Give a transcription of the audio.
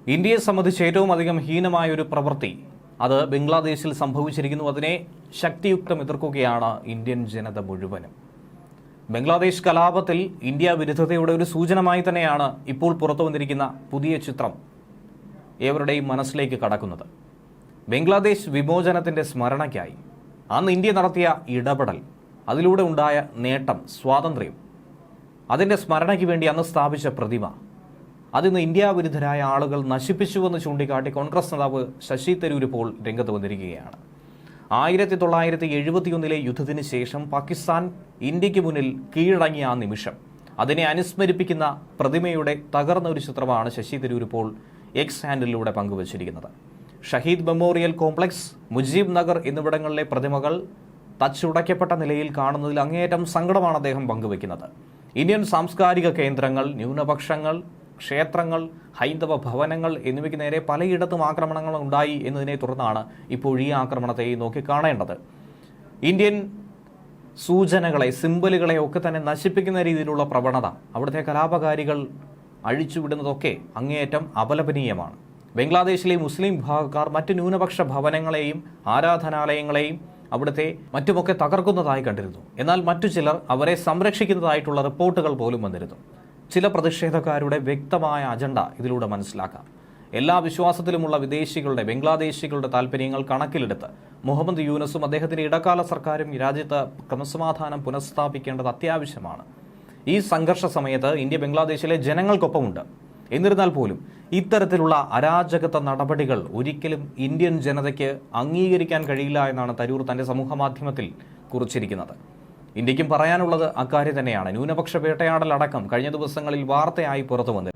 ഇന്ത്യയെ സംബന്ധിച്ച് ഏറ്റവും അധികം ഹീനമായ ഒരു പ്രവൃത്തി അത് ബംഗ്ലാദേശിൽ സംഭവിച്ചിരിക്കുന്നു. അതിനെ ശക്തിയുക്തം എതിർക്കുകയാണ് ഇന്ത്യൻ ജനത മുഴുവനും. ബംഗ്ലാദേശ് കലാപത്തിൽ ഇന്ത്യ വിരുദ്ധതയുടെ ഒരു സൂചനമായി തന്നെയാണ് ഇപ്പോൾ പുറത്തു വന്നിരിക്കുന്ന പുതിയ ചിത്രം ഏവരുടെയും മനസ്സിലേക്ക് കടക്കുന്നത്. ബംഗ്ലാദേശ് വിമോചനത്തിൻ്റെ സ്മരണയ്ക്കായി അന്ന് ഇന്ത്യ നടത്തിയ ഇടപെടൽ, അതിലൂടെ ഉണ്ടായ നേട്ടം, സ്വാതന്ത്ര്യം, അതിൻ്റെ സ്മരണയ്ക്ക് വേണ്ടി അന്ന് സ്ഥാപിച്ച പ്രതിമ, അതിന്ന് ഇന്ത്യ വിരുദ്ധരായ ആളുകൾ നശിപ്പിച്ചുവെന്ന് ചൂണ്ടിക്കാട്ടി കോൺഗ്രസ് നേതാവ് ശശി തരൂർ ഇപ്പോൾ രംഗത്ത് വന്നിരിക്കുകയാണ്. 1971 യുദ്ധത്തിന് ശേഷം പാകിസ്ഥാൻ ഇന്ത്യക്ക് മുന്നിൽ കീഴടങ്ങിയ ആ നിമിഷം അതിനെ അനുസ്മരിപ്പിക്കുന്ന പ്രതിമയുടെ തകർന്ന ഒരു ചിത്രമാണ് ശശി തരൂർ ഇപ്പോൾ എക്സ് ഹാൻഡിലൂടെ പങ്കുവച്ചിരിക്കുന്നത്. ഷഹീദ് മെമ്മോറിയൽ കോംപ്ലക്സ്, മുജീബ് നഗർ എന്നിവിടങ്ങളിലെ പ്രതിമകൾ തച്ചുടയ്ക്കപ്പെട്ട നിലയിൽ കാണുന്നതിൽ അങ്ങേയറ്റം സങ്കടമാണ് അദ്ദേഹം പങ്കുവയ്ക്കുന്നത്. ഇന്ത്യൻ സാംസ്കാരിക കേന്ദ്രങ്ങൾ, ന്യൂനപക്ഷങ്ങൾ, ക്ഷേത്രങ്ങൾ, ഹൈന്ദവ ഭവനങ്ങൾ എന്നിവയ്ക്ക് നേരെ പലയിടത്തും ആക്രമണങ്ങൾ ഉണ്ടായി എന്നതിനെ തുടർന്നാണ് ഇപ്പോൾ ഈ ആക്രമണത്തെ നോക്കിക്കാണേണ്ടത്. ഇന്ത്യൻ സൂചനകളെ, സിംബലുകളെ ഒക്കെ തന്നെ നശിപ്പിക്കുന്ന രീതിയിലുള്ള പ്രവണത അവിടുത്തെ കലാപകാരികൾ അഴിച്ചുവിടുന്നതൊക്കെ അങ്ങേയറ്റം അപലപനീയമാണ്. ബംഗ്ലാദേശിലെ മുസ്ലിം വിഭാഗക്കാർ മറ്റ് ന്യൂനപക്ഷ ഭവനങ്ങളെയും ആരാധനാലയങ്ങളെയും അവിടുത്തെ മറ്റുമൊക്കെ തകർക്കുന്നതായി കണ്ടിരുന്നു. എന്നാൽ മറ്റു ചിലർ അവരെ സംരക്ഷിക്കുന്നതായിട്ടുള്ള റിപ്പോർട്ടുകൾ പോലും വന്നിരുന്നു. ചില പ്രതിഷേധക്കാരുടെ വ്യക്തമായ അജണ്ട ഇതിലൂടെ മനസ്സിലാക്കാം. എല്ലാ വിശ്വാസത്തിലുമുള്ള വിദേശികളുടെ, ബംഗ്ലാദേശികളുടെ താൽപ്പര്യങ്ങൾ കണക്കിലെടുത്ത് മുഹമ്മദ് യൂനസും അദ്ദേഹത്തിന്റെ ഇടക്കാല സർക്കാരും രാജ്യത്ത് ക്രമസമാധാനം പുനഃസ്ഥാപിക്കേണ്ടത് അത്യാവശ്യമാണ്. ഈ സംഘർഷ സമയത്ത് ഇന്ത്യ ബംഗ്ലാദേശിലെ ജനങ്ങൾക്കൊപ്പമുണ്ട്. എന്നിരുന്നാൽ പോലും ഇത്തരത്തിലുള്ള അരാജകത്വ നടപടികൾ ഒരിക്കലും ഇന്ത്യൻ ജനതയ്ക്ക് അംഗീകരിക്കാൻ കഴിയില്ല എന്നാണ് തരൂർ തന്റെ സമൂഹ മാധ്യമത്തിൽ കുറിച്ചിരിക്കുന്നത്. ഇന്ത്യക്കും പറയാനുള്ളത് അക്കാര്യം തന്നെയാണ്. ന്യൂനപക്ഷ വേട്ടയാടൽ അടക്കം കഴിഞ്ഞ ദിവസങ്ങളിൽ വാർത്തയായി പുറത്തു വന്നു.